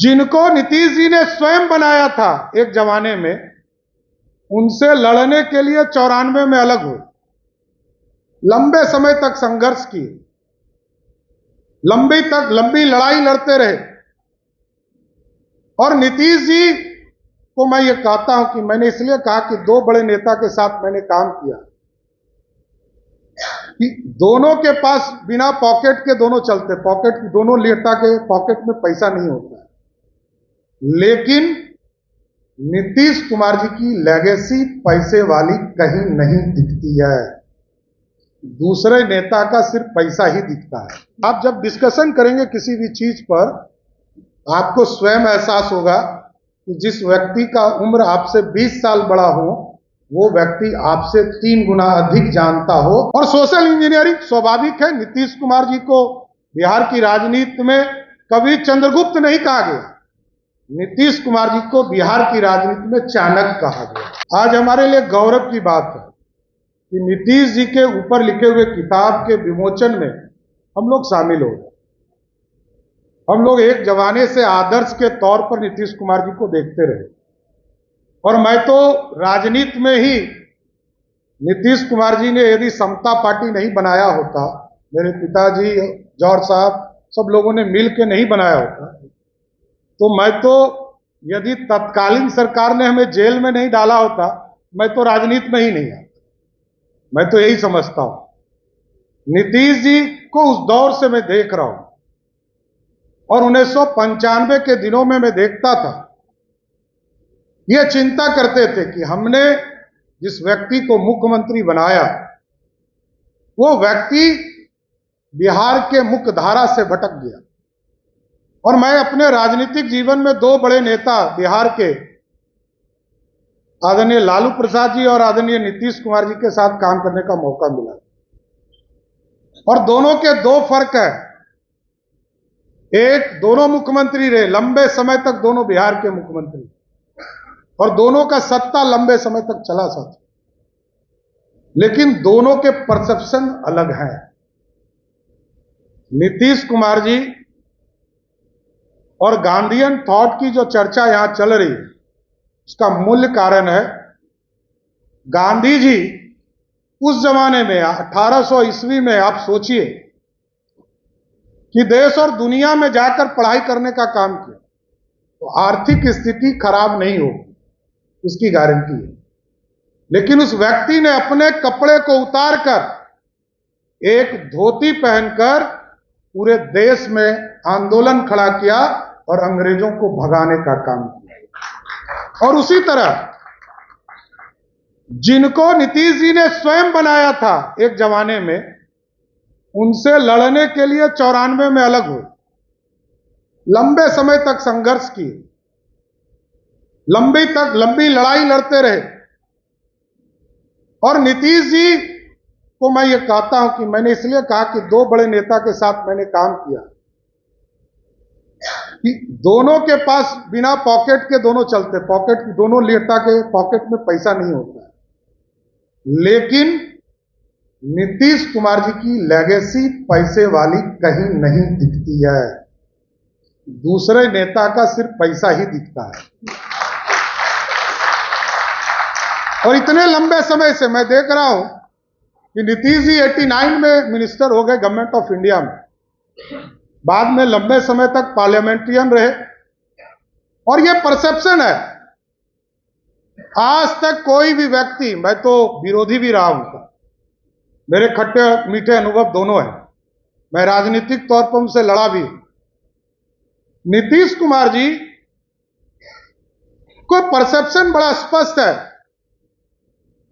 जिनको नीतीश जी ने स्वयं बनाया था एक जमाने में, उनसे लड़ने के लिए 94 में अलग हुए, लंबे समय तक संघर्ष किए, लंबी लड़ाई लड़ते रहे। और नीतीश जी को मैं ये कहता हूं कि मैंने इसलिए कहा कि दो बड़े नेता के साथ मैंने काम किया कि दोनों के पास बिना पॉकेट के दोनों चलते, पॉकेट दोनों नेता के पॉकेट में पैसा नहीं होता है, लेकिन नीतीश कुमार जी की लेगेसी पैसे वाली कहीं नहीं दिखती है, दूसरे नेता का सिर्फ पैसा ही दिखता है। आप जब डिस्कशन करेंगे किसी भी चीज पर, आपको स्वयं एहसास होगा कि जिस व्यक्ति का उम्र आपसे 20 साल बड़ा हो, वो व्यक्ति आपसे 3 गुना अधिक जानता हो। और सोशल इंजीनियरिंग स्वाभाविक है। नीतीश कुमार जी को बिहार की राजनीति में कभी चंद्रगुप्त नहीं कहा गया, नीतीश कुमार जी को बिहार की राजनीति में चाणक्य कहा गया। आज हमारे लिए गौरव की बात है कि नीतीश जी के ऊपर लिखे हुए किताब के विमोचन में हम लोग शामिल हो गए। हम लोग एक जमाने से आदर्श के तौर पर नीतीश कुमार जी को देखते रहे, और मैं तो राजनीति में ही नीतीश कुमार जी ने यदि समता पार्टी नहीं बनाया होता, मेरे पिताजी जौहर साहब सब लोगों ने मिल के नहीं बनाया होता, तो मैं तो, यदि तत्कालीन सरकार ने हमें जेल में नहीं डाला होता, मैं तो राजनीति में ही नहीं आता। मैं तो यही समझता हूं। नीतीश जी को उस दौर से मैं देख रहा हूं, और 1995 के दिनों में मैं देखता था, ये चिंता करते थे कि हमने जिस व्यक्ति को मुख्यमंत्री बनाया, वो व्यक्ति बिहार के मुख्य धारा से भटक गया। और मैं अपने राजनीतिक जीवन में दो बड़े नेता बिहार के, आदरणीय लालू प्रसाद जी और आदरणीय नीतीश कुमार जी के साथ काम करने का मौका मिला, और दोनों के दो फर्क है। एक, दोनों मुख्यमंत्री रहे लंबे समय तक, दोनों बिहार के मुख्यमंत्री, और दोनों का सत्ता लंबे समय तक चला साथ, लेकिन दोनों के परसेप्शन अलग हैं। नीतीश कुमार जी और गांधीयन थॉट की जो चर्चा यहां चल रही है, उसका मूल कारण है गांधी जी उस जमाने में 1800 ईस्वी में, आप सोचिए कि देश और दुनिया में जाकर पढ़ाई करने का काम किया, तो आर्थिक स्थिति खराब नहीं हो, इसकी गारंटी है। लेकिन उस व्यक्ति ने अपने कपड़े को उतार कर एक धोती पहनकर पूरे देश में आंदोलन खड़ा किया और अंग्रेजों को भगाने का काम किया। और उसी तरह जिनको नीतीश जी ने स्वयं बनाया था एक जमाने में, उनसे लड़ने के लिए 94 में अलग हुए, लंबे समय तक संघर्ष किए, लंबी लड़ाई लड़ते रहे। और नीतीश जी को मैं ये कहता हूं कि मैंने इसलिए कहा कि दो बड़े नेता के साथ मैंने काम किया कि दोनों के पास बिना पॉकेट के दोनों चलते, पॉकेट दोनों नेता के पॉकेट में पैसा नहीं होता है, लेकिन नीतीश कुमार जी की लेगेसी पैसे वाली कहीं नहीं दिखती है, दूसरे नेता का सिर्फ पैसा ही दिखता है। और इतने लंबे समय से मैं देख रहा हूं कि नीतीश जी 89 में मिनिस्टर हो गए गवर्नमेंट ऑफ इंडिया में, बाद में लंबे समय तक पार्लियामेंट्रियन रहे, और यह परसेप्शन है, आज तक कोई भी व्यक्ति, मैं तो विरोधी भी रहा हूं, मेरे खट्टे मीठे अनुभव दोनों हैं, मैं राजनीतिक तौर पर उनसे लड़ा भी। नीतीश कुमार जी को परसेप्शन बड़ा स्पष्ट है,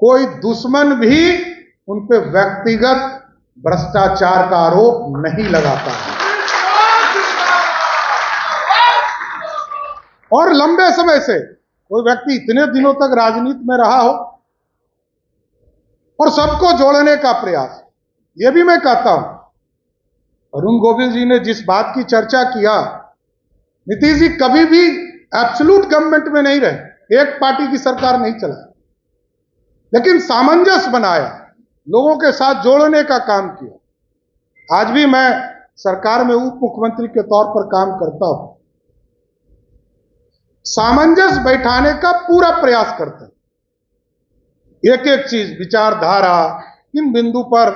कोई दुश्मन भी उन पे व्यक्तिगत भ्रष्टाचार का आरोप नहीं लगाता है। और लंबे समय से कोई व्यक्ति इतने दिनों तक राजनीति में रहा हो और सबको जोड़ने का प्रयास, यह भी मैं कहता हूं, अरुण गोविल जी ने जिस बात की चर्चा किया, नीतीश जी कभी भी एब्सोल्यूट गवर्नमेंट में नहीं रहे, एक पार्टी की सरकार नहीं चलाई, लेकिन सामंजस्य बनाया, लोगों के साथ जोड़ने का काम किया। आज भी मैं सरकार में उप मुख्यमंत्री के तौर पर काम करता हूं, सामंजस्य बैठाने का पूरा प्रयास करते हैं। एक एक चीज, विचारधारा, किन बिंदु पर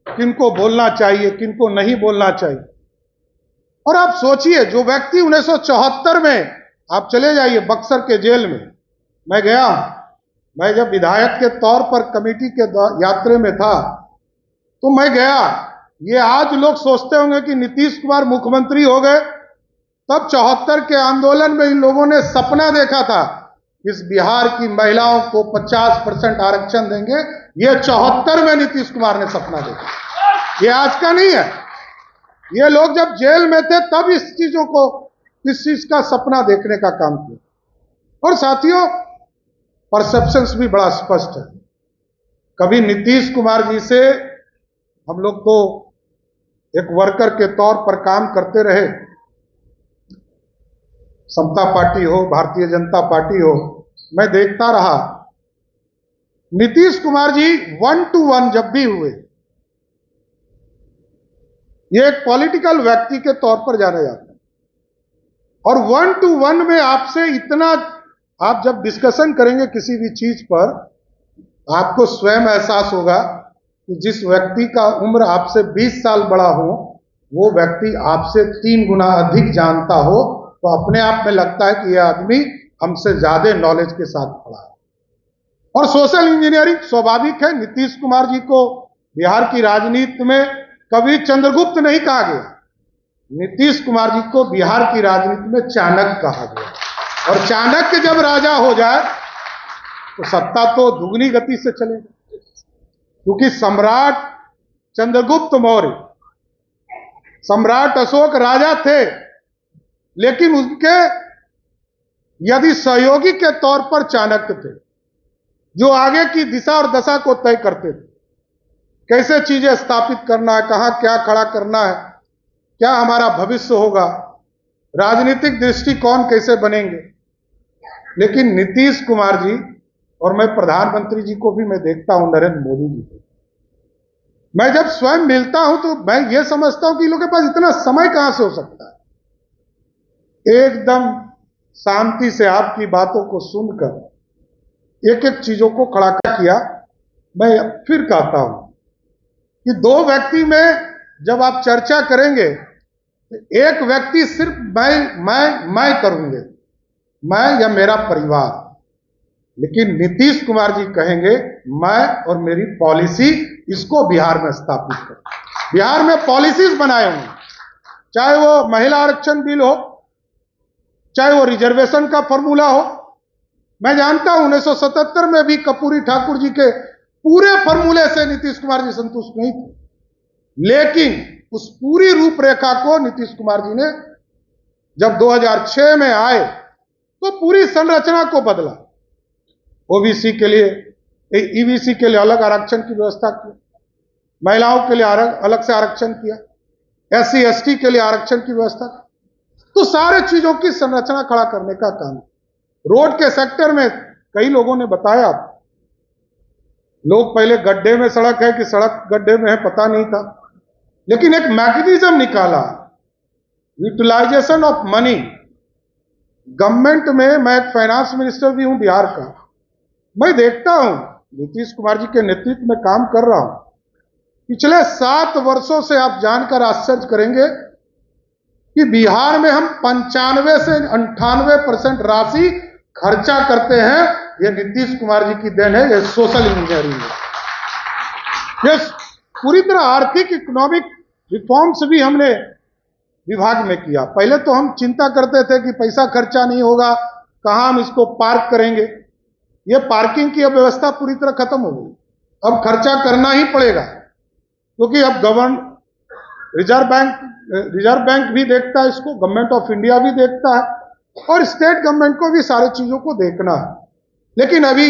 किनको बोलना चाहिए, किनको नहीं बोलना चाहिए। और आप सोचिए, जो व्यक्ति 1974 में, आप चले जाइए बक्सर के जेल में, मैं गया, मैं जब विधायक के तौर पर कमेटी के यात्रा में था तो मैं गया। ये आज लोग सोचते होंगे कि नीतीश कुमार मुख्यमंत्री हो गए, तब 74 के आंदोलन में इन लोगों ने सपना देखा था इस बिहार की महिलाओं को 50% आरक्षण देंगे। ये 74 में नीतीश कुमार ने सपना देखा, ये आज का नहीं है। ये लोग जब जेल में थे तब इस चीज का सपना देखने का काम किया। और साथियों, परसेप्शंस भी बड़ा स्पष्ट है। कभी नीतीश कुमार जी से हम लोग तो एक वर्कर के तौर पर काम करते रहे, समता पार्टी हो, भारतीय जनता पार्टी हो, मैं देखता रहा। नीतीश कुमार जी 1 to 1 जब भी हुए, ये एक पॉलिटिकल व्यक्ति के तौर पर जाने जाते हैं, और 1 to 1 में आपसे इतना, आप जब डिस्कशन करेंगे किसी भी चीज पर, आपको स्वयं एहसास होगा कि जिस व्यक्ति का उम्र आपसे 20 साल बड़ा हो, वो व्यक्ति आपसे 3 गुना अधिक जानता हो, तो अपने आप में लगता है कि यह आदमी हमसे ज्यादा नॉलेज के साथ खड़ा है। और सोशल इंजीनियरिंग स्वाभाविक है। नीतीश कुमार जी को बिहार की राजनीति में कभी चंद्रगुप्त नहीं कहा गया, नीतीश कुमार जी को बिहार की राजनीति में चाणक्य कहा गया। और चाणक्य जब राजा हो जाए तो सत्ता तो दुगनी गति से चलेगी, क्योंकि सम्राट चंद्रगुप्त मौर्य, सम्राट अशोक राजा थे, लेकिन उनके यदि सहयोगी के तौर पर चाणक्य थे, जो आगे की दिशा और दशा को तय करते थे। कैसे चीजें स्थापित करना है, कहां क्या खड़ा करना है, क्या हमारा भविष्य होगा, राजनीतिक दृष्टिकोण कैसे बनेंगे। लेकिन नीतीश कुमार जी, और मैं प्रधानमंत्री जी को भी मैं देखता हूं, नरेंद्र मोदी जी को, मैं जब स्वयं मिलता हूं तो मैं ये समझता हूं कि इन लोगों के पास इतना समय कहां से हो सकता है। एकदम शांति से आपकी बातों को सुनकर एक एक चीजों को खड़ा किया। मैं फिर कहता हूं कि दो व्यक्ति में जब आप चर्चा करेंगे तो एक व्यक्ति सिर्फ मैं करूंगे, मैं या मेरा परिवार, लेकिन नीतीश कुमार जी कहेंगे मैं और मेरी पॉलिसी, इसको बिहार में स्थापित कर, बिहार में पॉलिसीज बनाए होंगे, चाहे वो महिला आरक्षण बिल हो, चाहे वो रिजर्वेशन का फॉर्मूला हो। मैं जानता हूं 1977 में भी कर्पूरी ठाकुर जी के पूरे फॉर्मूले से नीतीश कुमार जी संतुष्ट नहीं थे, लेकिन उस पूरी रूपरेखा को नीतीश कुमार जी ने जब 2006 में आए तो पूरी संरचना को बदला। ओबीसी के लिए, ईबीसी के लिए अलग आरक्षण की व्यवस्था की, महिलाओं के लिए अलग से आरक्षण किया, एससी एसटी के लिए आरक्षण की व्यवस्था की। तो सारे चीजों की संरचना खड़ा करने का काम। रोड के सेक्टर में कई लोगों ने बताया, लोग पहले गड्ढे में सड़क है कि सड़क गड्ढे में है पता नहीं था, लेकिन एक मैकेनिज्म निकाला, यूटिलाइजेशन ऑफ मनी। गवर्नमेंट में मैं एक फाइनेंस मिनिस्टर भी हूं बिहार का, मैं देखता हूं नीतीश कुमार जी के नेतृत्व में काम कर रहा हूं। पिछले 7 वर्षों से आप जानकर आश्चर्य करेंगे कि बिहार में हम 95 से 98% राशि खर्चा करते हैं। ये नीतीश कुमार जी की देन है, ये सोशल इंजीनियरिंग है। ये पूरी तरह आर्थिक इकोनॉमिक रिफॉर्म्स भी हमने विभाग में किया। पहले तो हम चिंता करते थे कि पैसा खर्चा नहीं होगा, कहां हम इसको पार्क करेंगे। ये पार्किंग की व्यवस्था पूरी तरह खत्म हो गई, अब खर्चा करना ही पड़ेगा, क्योंकि अब रिजर्व बैंक भी देखता है इसको, गवर्नमेंट ऑफ इंडिया भी देखता है, और स्टेट गवर्नमेंट को भी सारी चीजों को देखना है। लेकिन अभी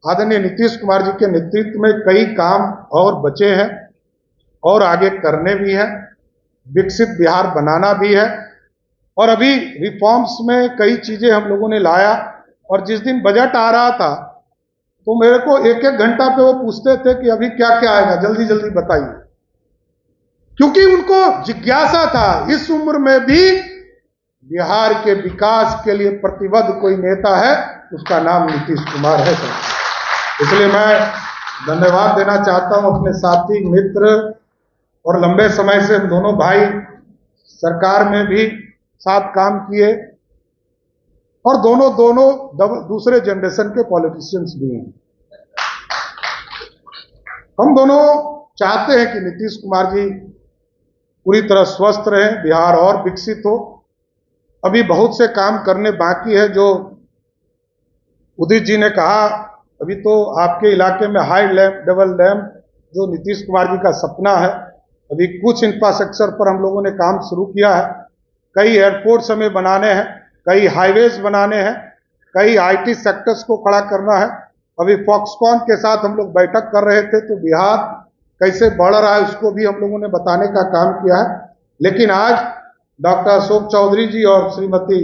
आदरणीय नीतीश कुमार जी के नेतृत्व में कई काम और बचे हैं और आगे करने भी हैं, विकसित बिहार बनाना भी है। और अभी रिफॉर्म्स में कई चीजें हम लोगों ने लाया, और जिस दिन बजट आ रहा था तो मेरे को 1-1 घंटा पे वो पूछते थे कि अभी क्या क्या आएगा, जल्दी जल्दी बताइए, क्योंकि उनको जिज्ञासा था इस उम्र में भी बिहार के विकास के लिए प्रतिबद्ध कोई नेता है, उसका नाम नीतीश कुमार है सर। इसलिए मैं धन्यवाद देना चाहता हूं अपने साथी मित्र, और लंबे समय से हम दोनों भाई सरकार में भी साथ काम किए, और दोनों दूसरे जनरेशन के पॉलिटिशियंस भी हैं। हम दोनों चाहते हैं कि नीतीश कुमार जी पूरी तरह स्वस्थ रहें, बिहार और विकसित हो। अभी बहुत से काम करने बाकी है। जो उदित जी ने कहा, अभी तो आपके इलाके में हाई लेवल डैम जो नीतीश कुमार जी का सपना है, अभी कुछ इंफ्रास्ट्रक्चर पर हम लोगों ने काम शुरू किया है। कई एयरपोर्ट्स हमें बनाने हैं, कई हाईवेज बनाने हैं, कई आईटी सेक्टर्स को खड़ा करना है। अभी फॉक्सकॉन के साथ हम लोग बैठक कर रहे थे, तो बिहार कैसे बढ़ रहा है उसको भी हम लोगों ने बताने का काम किया है। लेकिन आज डॉक्टर अशोक चौधरी जी और श्रीमती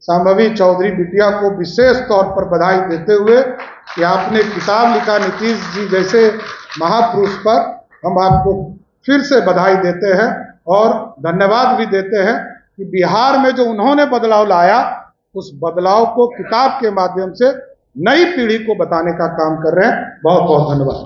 शांभवी चौधरी बिटिया को विशेष तौर पर बधाई देते हुए कि आपने किताब लिखा नीतीश जी जैसे महापुरुष पर, हम आपको फिर से बधाई देते हैं और धन्यवाद भी देते हैं कि बिहार में जो उन्होंने बदलाव लाया, उस बदलाव को किताब के माध्यम से नई पीढ़ी को बताने का काम कर रहे हैं। बहुत बहुत धन्यवाद।